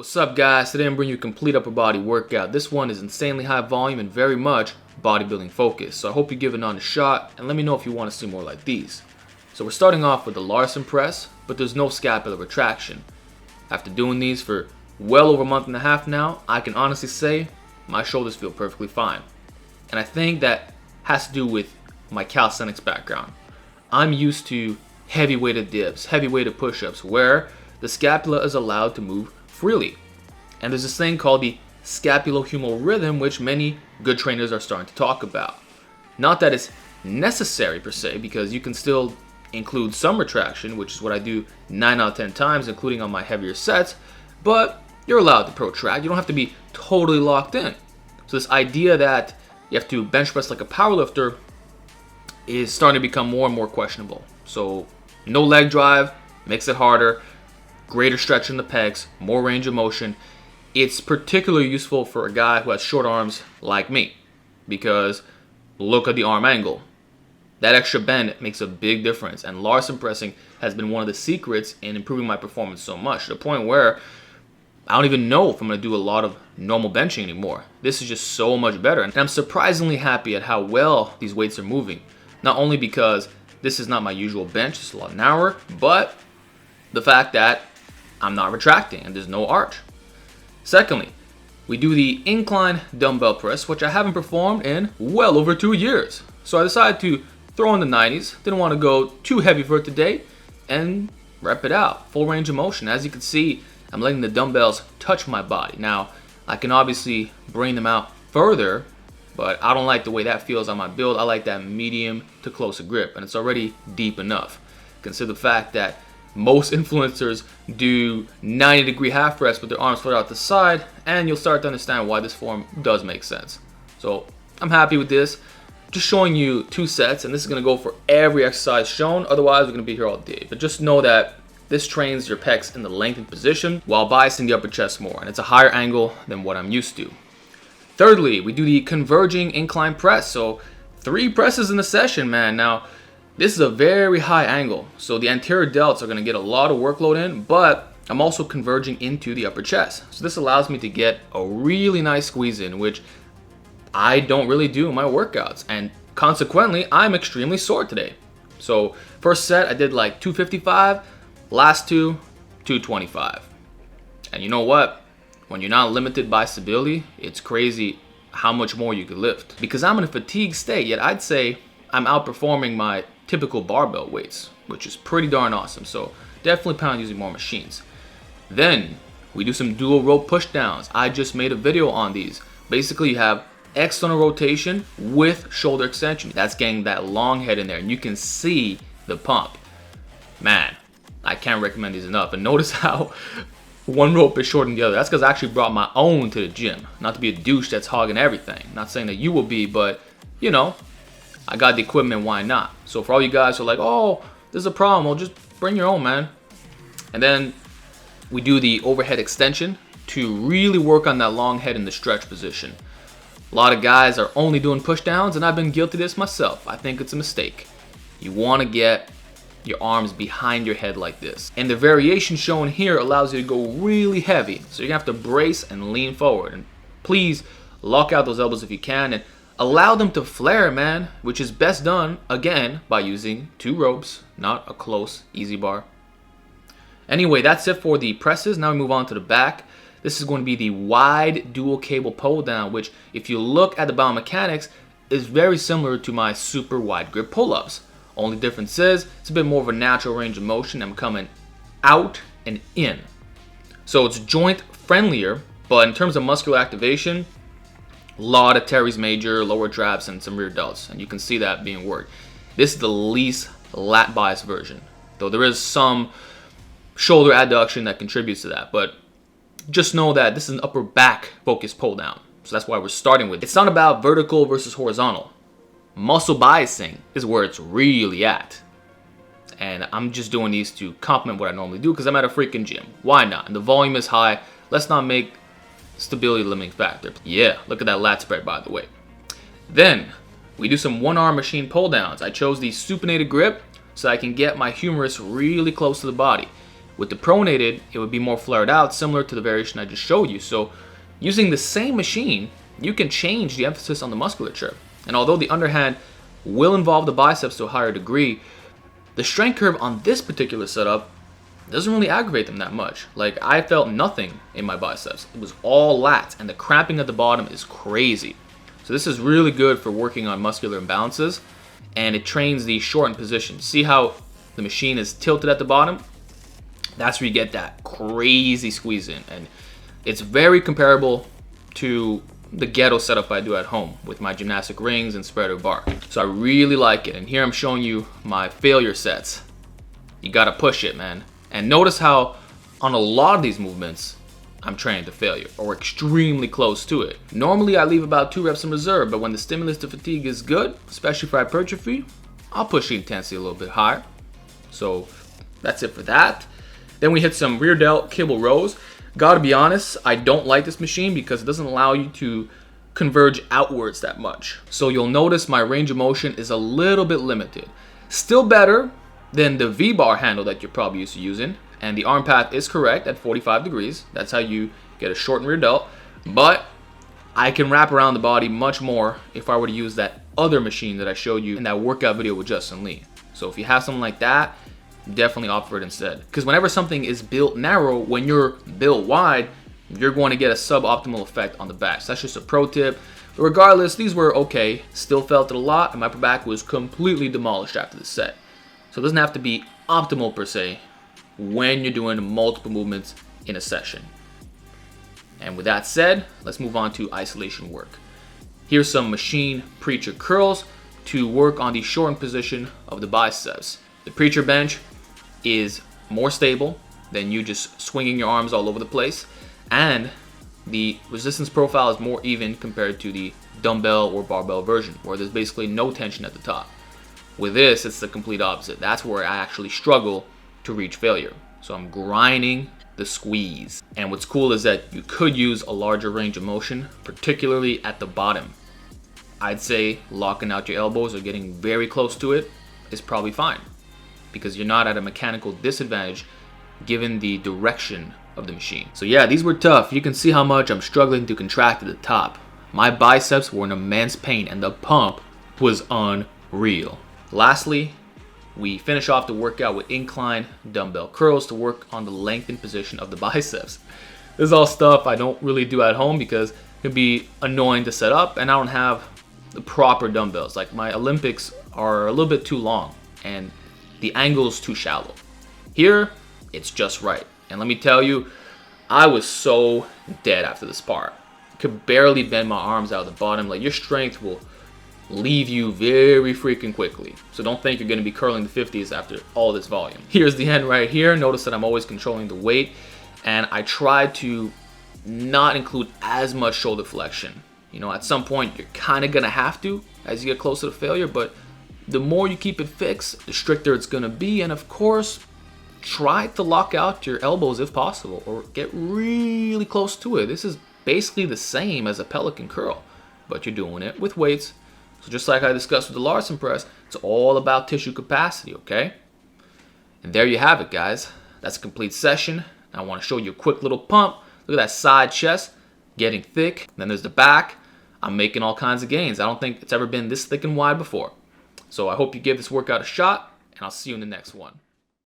What's up guys, today I'm bringing you a complete upper body workout. This one is insanely high volume and very much bodybuilding focused. So I hope you give it on a shot and let me know if you want to see more like these. So we're starting off with the Larsen press, but there's no scapular retraction. After doing these for well over a month and a half now, I can honestly say my shoulders feel perfectly fine. And I think that has to do with my calisthenics background. I'm used to heavy weighted dips, heavy weighted push-ups, where the scapula is allowed to move freely. And there's this thing called the scapulohumeral rhythm, which many good trainers are starting to talk about. Not that it's necessary per se, because you can still include some retraction, which is what I do 9 out of 10 times, including on my heavier sets, but you're allowed to protract. You don't have to be totally locked in. So this idea that you have to bench press like a powerlifter is starting to become more and more questionable. So no leg drive makes it harder. Greater stretch in the pecs, more range of motion. It's particularly useful for a guy who has short arms like me, because look at the arm angle. That extra bend makes a big difference, and Larsen pressing has been one of the secrets in improving my performance so much, to the point where I don't even know if I'm going to do a lot of normal benching anymore. This is just so much better, and I'm surprisingly happy at how well these weights are moving. Not only because this is not my usual bench, it's a lot narrower, but the fact that I'm not retracting and there's no arch. Secondly, we do the incline dumbbell press, which I haven't performed in well over 2 years. So I decided to throw in the 90s. Didn't want to go too heavy for it today and rep it out. Full range of motion. As you can see, I'm letting the dumbbells touch my body. Now, I can obviously bring them out further, but I don't like the way that feels on my build. I like that medium to closer grip, and it's already deep enough. Consider the fact that most influencers do 90-degree half press with their arms flat out the side, and you'll start to understand why this form does make sense. So I'm happy with this. Just showing you 2 sets, and this is going to go for every exercise shown. Otherwise, we're going to be here all day. But just know that this trains your pecs in the lengthened position while biasing the upper chest more, and it's a higher angle than what I'm used to. Thirdly, we do the converging incline press. So 3 presses in the session, man. Now, this is a very high angle, so the anterior delts are going to get a lot of workload in, but I'm also converging into the upper chest. So this allows me to get a really nice squeeze in, which I don't really do in my workouts, and consequently, I'm extremely sore today. So first set, I did like 255, last 2, 225. And you know what? When you're not limited by stability, it's crazy how much more you could lift. Because I'm in a fatigue state, yet I'd say I'm outperforming my typical barbell weights, which is pretty darn awesome. So definitely plan on using more machines. Then we do some dual rope pushdowns. I just made a video on these. Basically, you have external rotation with shoulder extension. That's getting that long head in there, and you can see the pump. Man, I can't recommend these enough. And notice how one rope is shorter than the other. That's because I actually brought my own to the gym. Not to be a douche that's hogging everything. Not saying that you will be, but you know, I got the equipment, why not? So for all you guys who are like, oh, there's a problem, well, just bring your own, man. And then we do the overhead extension to really work on that long head in the stretch position. A lot of guys are only doing pushdowns, and I've been guilty of this myself. I think it's a mistake. You want to get your arms behind your head like this. And the variation shown here allows you to go really heavy. So you're going to have to brace and lean forward. And please lock out those elbows if you can, and allow them to flare, man, which is best done, again, by using 2 ropes, not a close, easy bar. Anyway, that's it for the presses. Now we move on to the back. This is going to be the wide dual cable pull down, which, if you look at the biomechanics, is very similar to my super wide grip pull-ups. Only difference is it's a bit more of a natural range of motion. I'm coming out and in. So it's joint friendlier, but in terms of muscular activation, a lot of teres major, lower traps, and some rear delts, and you can see that being worked. This is the least lat bias version, though there is some shoulder adduction that contributes to that, but just know that this is an upper back focused pull down. So that's why we're starting with it. It's not about vertical versus horizontal. Muscle biasing is where it's really at. And I'm just doing these to complement what I normally do because I'm at a freaking gym. Why not? And the volume is high. Let's not make stability limiting factor. Yeah, look at that lat spread, by the way. Then we do some Arm Machine Pulldowns. I chose the supinated grip so I can get my humerus really close to the body, With the pronated, it would be more flared out, similar to the variation I just showed you. So using the same machine, you can change the emphasis on the musculature. And although the underhand will involve the biceps to a higher degree, the strength curve on this particular setup doesn't really aggravate them that much. Like, I felt nothing in my biceps. It was all lats, and the cramping at the bottom is crazy. So this is really good for working on muscular imbalances, and it trains the shortened position. See how the machine is tilted at the bottom? That's where you get that crazy squeeze in, and it's very comparable to the ghetto setup I do at home with my gymnastic rings and spreader bar. So I really like it, and here I'm showing you my failure sets. You gotta push it, man. And notice how on a lot of these movements, I'm training to failure or extremely close to it. Normally I leave about 2 reps in reserve, but when the stimulus to fatigue is good, especially for hypertrophy, I'll push the intensity a little bit higher. So that's it for that. Then we hit some rear delt cable rows. Gotta be honest, I don't like this machine because it doesn't allow you to converge outwards that much. So you'll notice my range of motion is a little bit limited. Still better than the V-bar handle that you're probably used to using. And the arm path is correct at 45 degrees. That's how you get a shortened rear delt. But I can wrap around the body much more if I were to use that other machine that I showed you in that workout video with Justin Lee. So if you have something like that, definitely opt for it instead. Because whenever something is built narrow, when you're built wide, you're going to get a suboptimal effect on the back. So that's just a pro tip. But regardless, these were okay. Still felt it a lot, and my upper back was completely demolished after the set. So it doesn't have to be optimal per se when you're doing multiple movements in a session. And with that said, let's move on to isolation work. Here's some machine preacher curls to work on the shortened position of the biceps. The preacher bench is more stable than you just swinging your arms all over the place, and the resistance profile is more even compared to the dumbbell or barbell version, where there's basically no tension at the top. With this, it's the complete opposite. That's where I actually struggle to reach failure. So I'm grinding the squeeze. And what's cool is that you could use a larger range of motion, particularly at the bottom. I'd say locking out your elbows or getting very close to it is probably fine, because you're not at a mechanical disadvantage given the direction of the machine. So yeah, these were tough. You can see how much I'm struggling to contract at the top. My biceps were in immense pain and the pump was unreal. Lastly, we finish off the workout with incline dumbbell curls to work on the lengthened position of the biceps. This is all stuff I don't really do at home because it can be annoying to set up, and I don't have the proper dumbbells. Like, my Olympics are a little bit too long and the angle's too shallow. Here, it's just right. And let me tell you, I was so dead after this part. Could barely bend my arms out of the bottom. Like, your strength will leave you very freaking quickly. So don't think you're going to be curling the 50s after all this volume. Here's the end right here. Notice that I'm always controlling the weight, and I try to not include as much shoulder flexion. You know, at some point you're kind of going to have to as you get closer to failure, but the more you keep it fixed, the stricter it's going to be. And of course, try to lock out your elbows if possible, or get really close to it. This is basically the same as a pelican curl, but you're doing it with weights. So just like I discussed with the Larsen press, it's all about tissue capacity, okay? And there you have it, guys. That's a complete session. Now I want to show you a quick little pump. Look at that side chest getting thick. Then there's the back. I'm making all kinds of gains. I don't think it's ever been this thick and wide before. So I hope you give this workout a shot, and I'll see you in the next one.